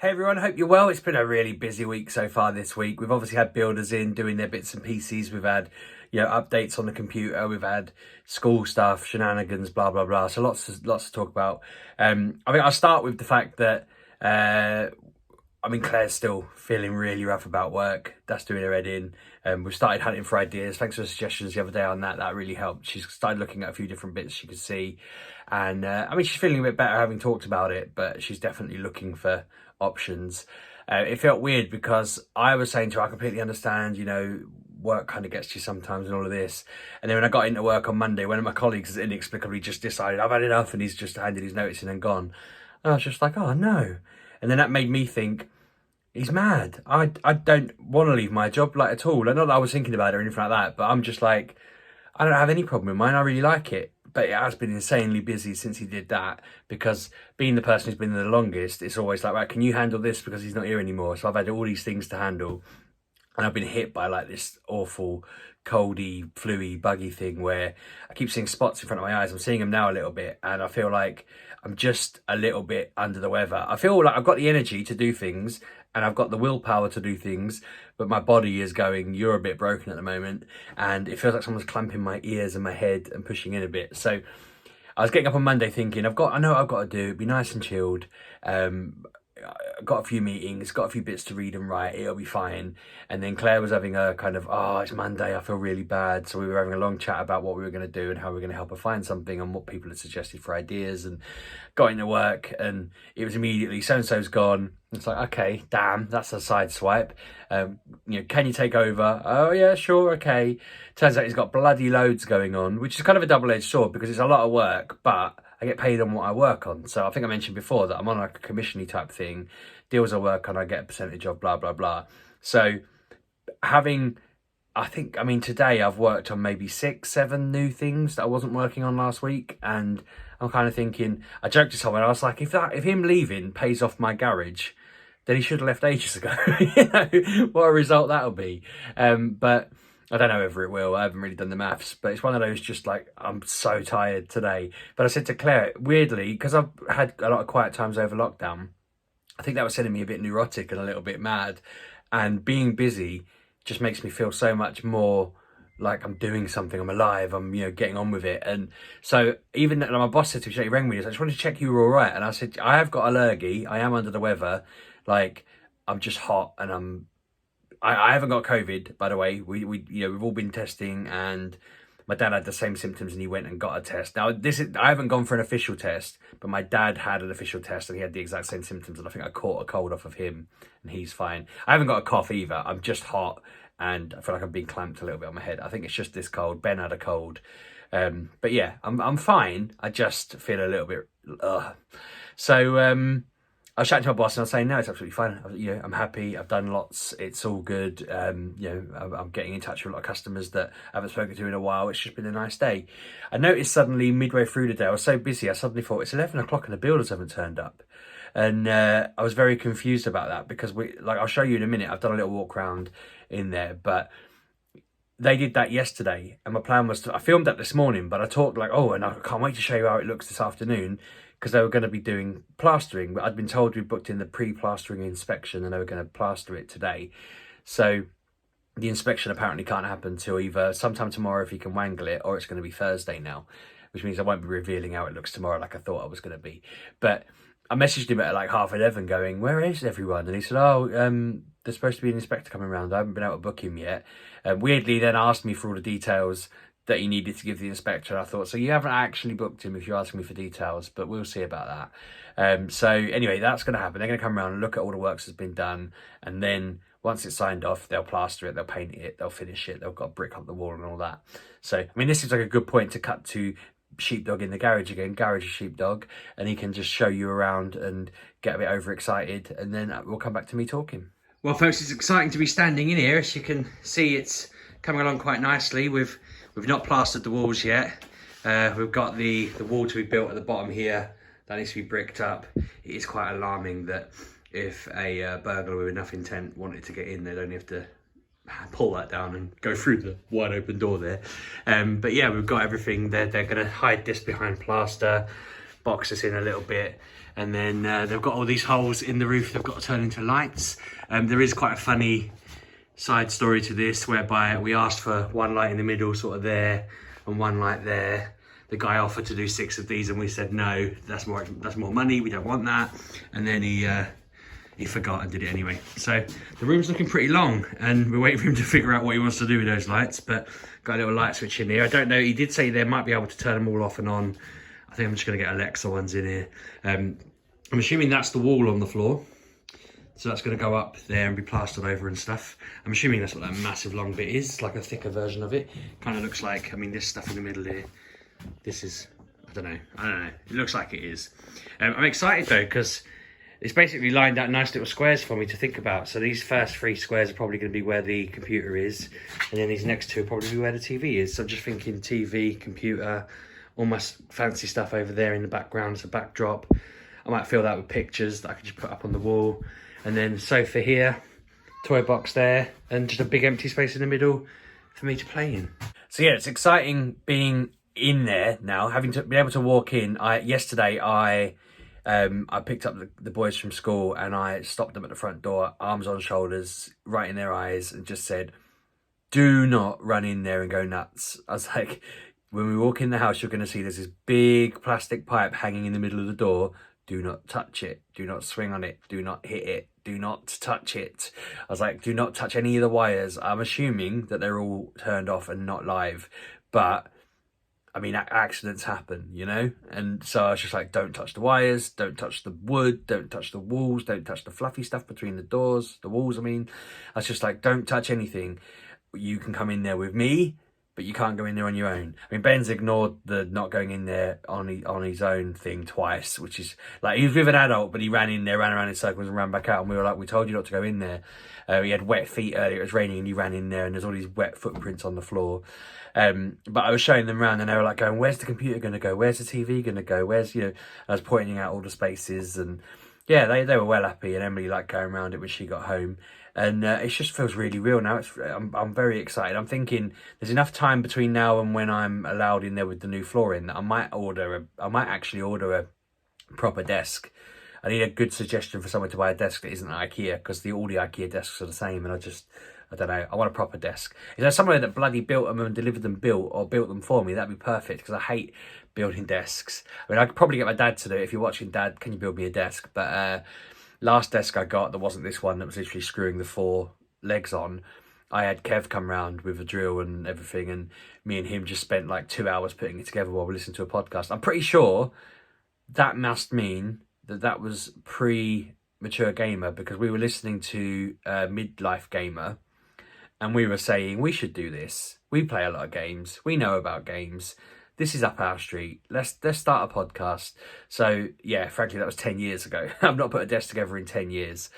Hey everyone, hope you're well. It's been a really busy week so far this week. We've obviously had builders in doing their bits and pieces. We've had, updates on the computer. We've had school stuff, shenanigans, blah blah blah. So lots to talk about. I think I'll start with the fact that Claire's still feeling really rough about work. That's doing her head in. We've started hunting for ideas. Thanks for the suggestions the other day on that. That really helped. She's started looking at a few different bits she could see. And she's feeling a bit better having talked about it, but she's definitely looking for options. It felt weird because I was saying to her, I completely understand, work kind of gets to you sometimes and all of this. And then when I got into work on Monday, one of my colleagues has inexplicably just decided, I've had enough, and he's just handed his notice in and gone. And I was just like, oh no. And then that made me think, he's mad. I don't want to leave my job, like, at all. Not that I was thinking about it or anything like that, but I'm just like, I don't have any problem with mine. I really like it. But it has been insanely busy since he did that, because being the person who's been there the longest, it's always like, right, can you handle this, because he's not here anymore? So I've had all these things to handle, and I've been hit by like this awful coldy, fluey, buggy thing where I keep seeing spots in front of my eyes. I'm seeing them now a little bit, and I feel like I'm just a little bit under the weather. I feel like I've got the energy to do things, and I've got the willpower to do things, but my body is going, you're a bit broken at the moment, and it feels like someone's clamping my ears and my head and pushing in a bit. So I was getting up on Monday thinking, I know what I've got to do, be nice and chilled. Got a few meetings, got a few bits to read and write, it'll be fine. And then Claire was having a kind of, oh, it's Monday, I feel really bad. So we were having a long chat about what we were going to do and how we were going to help her find something and what people had suggested for ideas, and got into work, and it was immediately, so-and-so's gone. It's like, okay, damn, that's a side swipe. Can you take over? Oh yeah, sure, okay. Turns out he's got bloody loads going on, which is kind of a double-edged sword because it's a lot of work, but I get paid on what I work on. So I think I mentioned before that I'm on like a commission-y type thing. Deals I work on, I get a percentage of, blah, blah, blah. So today I've worked on maybe 6-7 new things that I wasn't working on last week. And I'm kind of thinking, I joked to someone, I was like, if him leaving pays off my garage, then he should have left ages ago. What a result that'll be. But I don't know whether it will. I haven't really done the maths, but it's one of those just like, I'm so tired today. But I said to Claire, weirdly, because I've had a lot of quiet times over lockdown, I think that was sending me a bit neurotic and a little bit mad. And being busy just makes me feel so much more like I'm doing something, I'm alive, I'm, getting on with it. And so even my boss said to me, he rang me, he said, I just wanted to check you were all right. And I said, I have got allergy, I am under the weather, like I'm just hot, and I haven't got COVID, by the way. We've all been testing, and my dad had the same symptoms and he went and got a test. Now, I haven't gone for an official test, but my dad had an official test and he had the exact same symptoms, and I think I caught a cold off of him and he's fine. I haven't got a cough either. I'm just hot and I feel like I'm being clamped a little bit on my head. I think it's just this cold. Ben had a cold. But yeah, I'm fine. I just feel a little bit, So, I was chatting to my boss and I was saying, no, it's absolutely fine. I'm happy. I've done lots. It's all good. I'm getting in touch with a lot of customers that I haven't spoken to in a while. It's just been a nice day. I noticed suddenly midway through the day, I was so busy, I suddenly thought it's 11 o'clock and the builders haven't turned up. And I was very confused about that because I'll show you in a minute. I've done a little walk around in there, but they did that yesterday. And my plan was I filmed that this morning, but I talked and I can't wait to show you how it looks this afternoon, because they were going to be doing plastering. But I'd been told we booked in the pre-plastering inspection and they were going to plaster it today. So the inspection apparently can't happen till either sometime tomorrow if he can wangle it, or it's going to be Thursday now, which means I won't be revealing how it looks tomorrow like I thought I was going to be. But I messaged him at like 11:30 going, where is everyone? And he said, there's supposed to be an inspector coming around. I haven't been able to book him yet. Weirdly then asked me for all the details that he needed to give the inspector. I thought, so you haven't actually booked him if you're asking me for details, but we'll see about that. So anyway, that's going to happen. They're going to come around and look at all the works that's been done, and then once it's signed off, they'll plaster it, they'll paint it, they'll finish it, they've got brick up the wall and all that. So this seems like a good point to cut to Sheepdog in the garage again, Garage of Sheepdog, and he can just show you around and get a bit overexcited, and then we'll come back to me talking. Well folks, it's exciting to be standing in here. As you can see, it's coming along quite nicely. We've not plastered the walls yet. We've got the wall to be built at the bottom here. That needs to be bricked up. It is quite alarming that if a burglar with enough intent wanted to get in, they'd only have to pull that down and go through the wide open door there. But yeah, we've got everything. They're going to hide this behind plaster. box this in a little bit. And then they've got all these holes in the roof they've got to turn into lights. There is quite a funny side story to this, whereby we asked for one light in the middle, sort of there, and one light there. The guy offered to do 6 of these, and we said no, that's more money, we don't want that. And then he forgot and did it anyway. So the room's looking pretty long, and we're waiting for him to figure out what he wants to do with those lights. But got a little light switch in here. I don't know, he did say they might be able to turn them all off and on. I think I'm just gonna get Alexa ones in here. I'm assuming that's the wall on the floor. So that's going to go up there and be plastered over and stuff. I'm assuming that's what that massive long bit is, like a thicker version of it. Kind of looks like, I mean, this stuff in the middle here, this is, I don't know. It looks like it is. I'm excited though, because it's basically lined out nice little squares for me to think about. So these first 3 squares are probably going to be where the computer is. And then these next 2 are probably where the TV is. So I'm just thinking TV, computer, all my fancy stuff over there in the background as a backdrop. I might fill that with pictures that I can just put up on the wall. And then sofa here, toy box there, and just a big empty space in the middle for me to play in. So yeah, it's exciting being in there now, having to be able to walk in. Yesterday I picked up the boys from school, and I stopped them at the front door, arms on shoulders, right in their eyes, and just said, do not run in there and go nuts. I was like, when we walk in the house, you're going to see there's this big plastic pipe hanging in the middle of the door. Do not touch it. Do not swing on it. Do not hit it. Do not touch it. I was like, do not touch any of the wires. I'm assuming that they're all turned off and not live. But, I mean, accidents happen, you know? And so I was just like, don't touch the wires. Don't touch the wood. Don't touch the walls. Don't touch the fluffy stuff between the doors. The walls, I mean. I was just like, don't touch anything. You can come in there with me, but you can't go in there on your own. I mean, Ben's ignored the not going in there on his own thing twice, which is like, he was with an adult, but he ran in there, ran around in circles and ran back out. And we were like, we told you not to go in there. He had wet feet earlier, it was raining, and he ran in there, and there's all these wet footprints on the floor. But I was showing them around, and they were like going, where's the computer going to go? Where's the TV going to go? Where's, you know, I was pointing out all the spaces, and yeah, they were well happy, and Emily liked going around it when she got home. And it just feels really real now. I'm very excited. I'm thinking there's enough time between now and when I'm allowed in there with the new flooring that I might actually order a proper desk. I need a good suggestion for someone to buy a desk that isn't IKEA, because all the IKEA desks are the same, and I don't know, I want a proper desk. Is there somewhere that bloody built them and delivered them built, or built them for me? That'd be perfect, because I hate building desks. I mean, I could probably get my dad to do it. If you're watching, Dad, can you build me a desk? But last desk I got, that wasn't this one, that was literally screwing the 4 legs on, I had Kev come round with a drill and everything, and me and him just spent like 2 hours putting it together while we listened to a podcast. I'm pretty sure that must mean that was pre-mature gamer, because we were listening to Midlife Gamer, and we were saying, we should do this. We play a lot of games. We know about games. This is up our street. Let's start a podcast. So yeah, frankly, that was 10 years ago. I've not put a desk together in 10 years.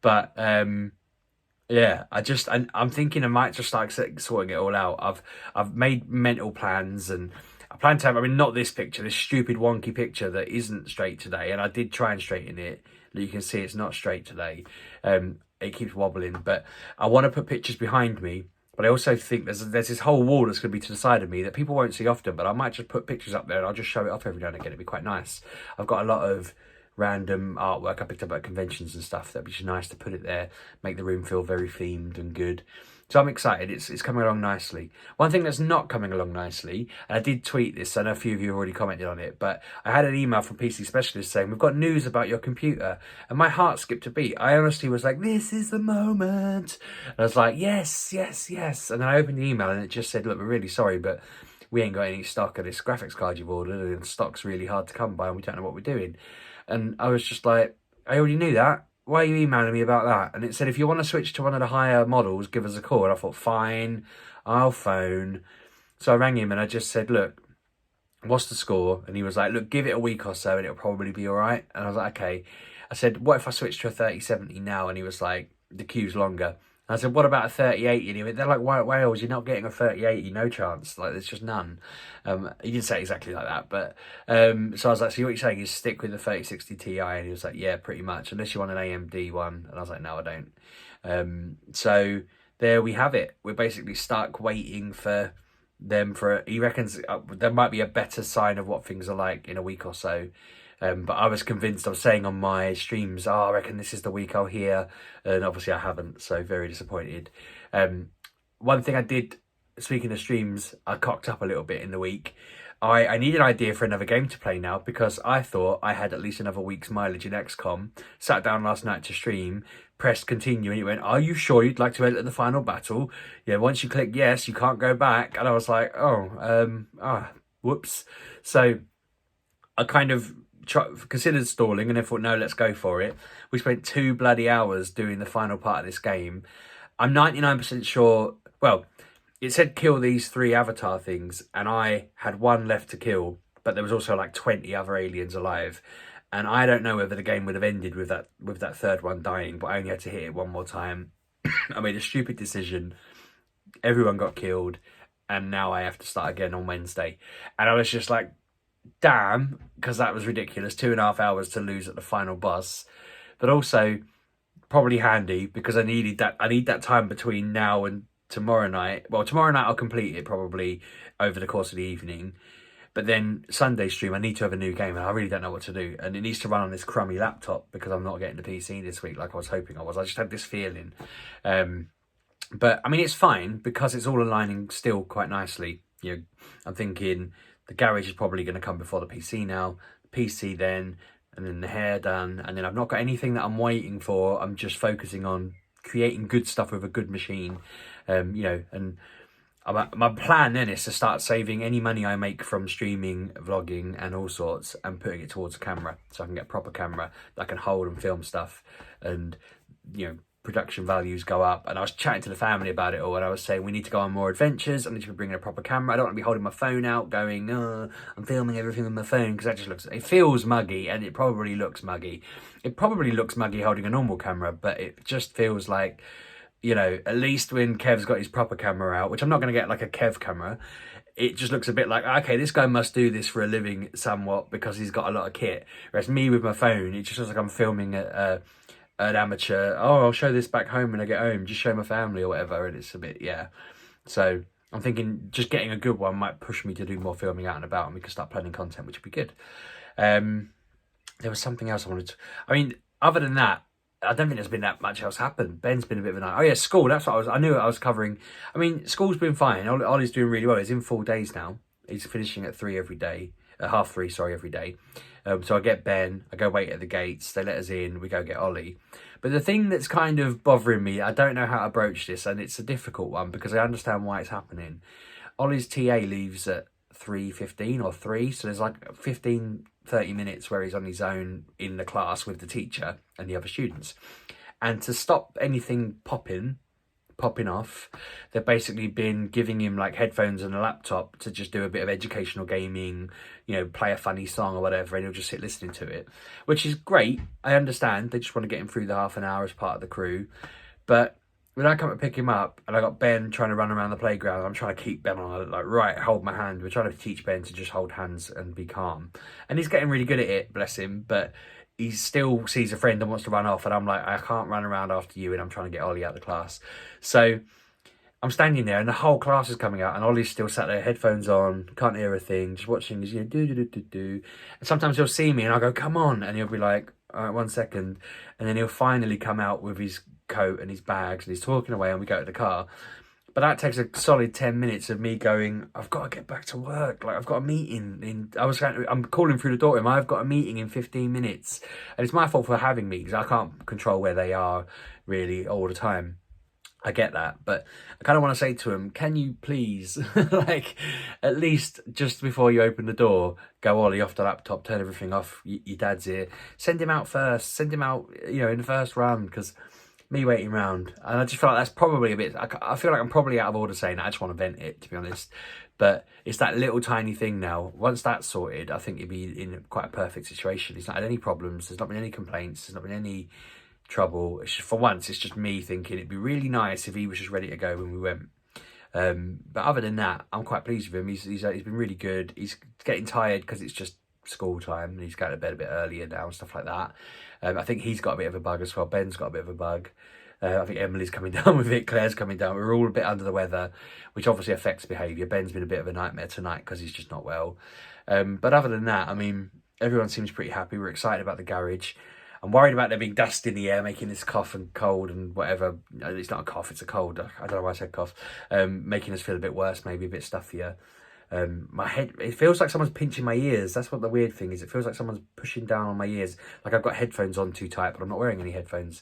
But yeah, I'm thinking I might just start sorting it all out. I've made mental plans, and I plan to have, I mean, not this picture, this stupid wonky picture that isn't straight today. And I did try and straighten it. You can see it's not straight today. It keeps wobbling, but I want to put pictures behind me. But I also think there's this whole wall that's going to be to the side of me that people won't see often, but I might just put pictures up there and I'll just show it off every now and again. It'd be quite nice. I've got a lot of random artwork I picked up at conventions and stuff. That'd be just nice to put it there, make the room feel very themed and good. So I'm excited. It's coming along nicely. One thing that's not coming along nicely, and I did tweet this, I know a few of you have already commented on it, but I had an email from PC Specialist saying, we've got news about your computer. And my heart skipped a beat. I honestly was like, this is the moment. And I was like, yes, yes, yes. And then I opened the email and it just said, look, we're really sorry, but we ain't got any stock of this graphics card you've ordered, and stock's really hard to come by, and we don't know what we're doing. And I was just like, I already knew that. Why are you emailing me about that? And it said, if you want to switch to one of the higher models, give us a call. And I thought, fine, I'll phone. So I rang him and I just said, look, what's the score? And he was like, look, give it a week or so and it'll probably be all right. And I was like, okay. I said, what if I switch to a 3070 now? And he was like, the queue's longer. I said, what about a 3080? And he went, they're like White Wales, you're not getting a 3080, no chance. Like, there's just none. He didn't say exactly like that, but so I was like, so what you're saying is stick with the 3060 Ti? And he was like, yeah, pretty much, unless you want an AMD one. And I was like, no, I don't. So there we have it. We're basically stuck waiting for them for, he reckons there might be a better sign of what things are like in a week or so. But I was convinced, I was saying on my streams, I reckon this is the week I'll hear, and obviously I haven't, so very disappointed. One thing I did, speaking of streams, I cocked up a little bit in the week. I need an idea for another game to play now, because I thought I had at least another week's mileage in XCOM. Sat down last night to stream, pressed continue, and it went, are you sure you'd like to enter the final battle? Yeah, once you click yes, you can't go back. And I was like, whoops. So I kind of considered stalling, and then thought, no, let's go for it. We spent 2 bloody hours doing the final part of this game. I'm 99% sure, well, it said kill these 3 avatar things, and I had 1 left to kill, but there was also like 20 other aliens alive. And I don't know whether the game would have ended with that 3rd one dying, but I only had to hit it 1 more time. I made a stupid decision. Everyone got killed, and now I have to start again on Wednesday. And I was just like, damn, because that was ridiculous. 2.5 hours to lose at the final boss. But also probably handy, because I need that time between now and tomorrow night. Well, tomorrow night I'll complete it probably over the course of the evening. But then Sunday stream, I need to have a new game, and I really don't know what to do. And it needs to run on this crummy laptop, because I'm not getting the PC this week like I was hoping I was. I just had this feeling. But I mean, it's fine, because it's all aligning still quite nicely. You know, I'm thinking the garage is probably going to come before the PC now. The PC then, and then the hair done. And then I've not got anything that I'm waiting for. I'm just focusing on creating good stuff with a good machine. You know, and my plan then is to start saving any money I make from streaming, vlogging and all sorts, and putting it towards a camera, so I can get a proper camera that can hold and film stuff, and, you know, production values go up. And I was chatting to the family about it all, and I was saying we need to go on more adventures. I need to be bringing a proper camera. I don't want to be holding my phone out going, oh, I'm filming everything on my phone, because that just looks, it feels muggy, and it probably looks muggy. It probably looks muggy holding a normal camera, but it just feels like, you know, at least when Kev's got his proper camera out, which I'm not going to get like a Kev camera, it just looks a bit like, okay, this guy must do this for a living somewhat, because he's got a lot of kit. Whereas me with my phone, it just looks like I'm filming an amateur. Oh, I'll show this back home when I get home, just show my family or whatever. And it's a bit, yeah. So I'm thinking just getting a good one might push me to do more filming out and about, and we can start planning content, which would be good. There was something else I wanted to, I mean, other than that, I don't think there's been that much else happened. Ben's been a bit of a night. Oh yeah, school. That's what I knew I was covering. I mean, school's been fine. Ollie's doing really well. He's in 4 days now. He's finishing at 3 every day. 3:30, sorry, every day. So I get Ben. I go wait at the gates. They let us in. We go get Ollie. But the thing that's kind of bothering me, I don't know how to broach this, and it's a difficult one, because I understand why it's happening. Ollie's TA leaves at 3:15 or 3, so there's like 15-30 minutes where he's on his own in the class with the teacher and the other students. And to stop anything popping off, they've basically been giving him like headphones and a laptop to just do a bit of educational gaming, you know, play a funny song or whatever, and he'll just sit listening to it, which is great. I understand they just want to get him through the half an hour as part of the crew. But when I come to pick him up and I got Ben trying to run around the playground, I'm trying to keep Ben on, like, right, hold my hand. We're trying to teach Ben to just hold hands and be calm. And he's getting really good at it, bless him, but he still sees a friend and wants to run off. And I'm like, I can't run around after you, and I'm trying to get Ollie out of the class. So I'm standing there and the whole class is coming out, and Ollie's still sat there, headphones on, can't hear a thing, just watching his, you know, do. And sometimes he'll see me and I'll go, come on. And he'll be like, all right, 1 second. And then he'll finally come out with his coat and his bags, and he's talking away, and we go to the car. But that takes a solid 10 minutes of me going, I've got to get back to work. Like, I've got a meeting I'm calling through the door to him, I've got a meeting in 15 minutes. And it's my fault for having meetings. I can't control where they are really all the time. I get that, but I kind of want to say to him, can you please, like, at least just before you open the door, go Ollie off the laptop, turn everything off, your dad's here, send him out first, send him out, you know, in the first run, because me waiting around, and I just feel like that's probably a bit, I feel like I'm probably out of order saying that. I just want to vent it, to be honest, but it's that little tiny thing now. Once that's sorted, I think you'd be in quite a perfect situation. He's not had any problems, there's not been any complaints, there's not been any trouble. It's just, for once, it's just me thinking it'd be really nice if he was just ready to go when we went. But other than that, I'm quite pleased with him. He's been really good. He's getting tired because it's just school time, and he's going to bed a bit earlier now and stuff like that. I think he's got a bit of a bug as well. Ben's got a bit of a bug. I think Emily's coming down with it, Claire's coming down. We're all a bit under the weather, which obviously affects behaviour. Ben's been a bit of a nightmare tonight because he's just not well. But other than that, I mean, everyone seems pretty happy. We're excited about the garage. I'm worried about there being dust in the air, making this cough and cold and whatever. It's not a cough, it's a cold. I don't know why I said cough. Making us feel a bit worse, maybe a bit stuffier. My head, it feels like someone's pinching my ears. That's what the weird thing is. It feels like someone's pushing down on my ears. Like I've got headphones on too tight, but I'm not wearing any headphones.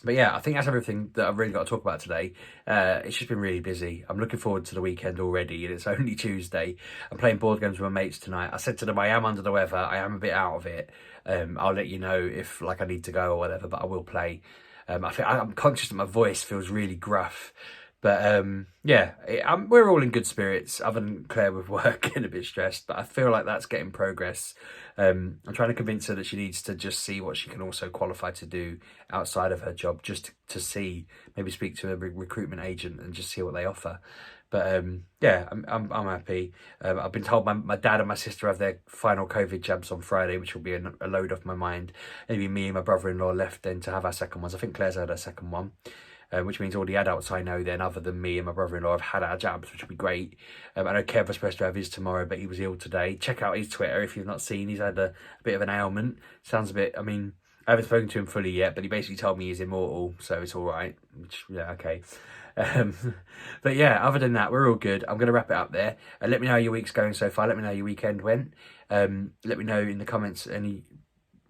But yeah, I think that's everything that I've really got to talk about today. It's just been really busy. I'm looking forward to the weekend already, and it's only Tuesday. I'm playing board games with my mates tonight. I said to them, I am under the weather. I am a bit out of it. I'll let you know if like I need to go or whatever, but I will play. I'm conscious that my voice feels really gruff. But yeah, we're all in good spirits, other than Claire with work getting a bit stressed. But I feel like that's getting progress. I'm trying to convince her that she needs to just see what she can also qualify to do outside of her job, just to see, maybe speak to a recruitment agent and just see what they offer. But yeah, I'm happy. I've been told my dad and my sister have their final COVID jabs on Friday, which will be a load off my mind. Maybe me and my brother-in-law left then to have our second ones. I think Claire's had her second one. Which means all the adults I know then, other than me and my brother-in-law, have had our jabs, which will be great. I know Kev was supposed to have his tomorrow, but he was ill today. Check out his Twitter if you've not seen. He's had a bit of an ailment. Sounds a bit, I mean, I haven't spoken to him fully yet, but he basically told me he's immortal, so it's all right. Which, yeah, okay. But yeah, other than that, we're all good. I'm going to wrap it up there. Let me know how your week's going so far. Let me know how your weekend went. Let me know in the comments any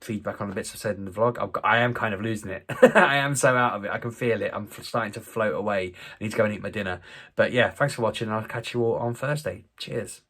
feedback on the bits I've said in the vlog. I am kind of losing it. I am so out of it. I can feel it. I'm starting to float away. I need to go and eat my dinner. But yeah, thanks for watching. I'll catch you all on Thursday. Cheers.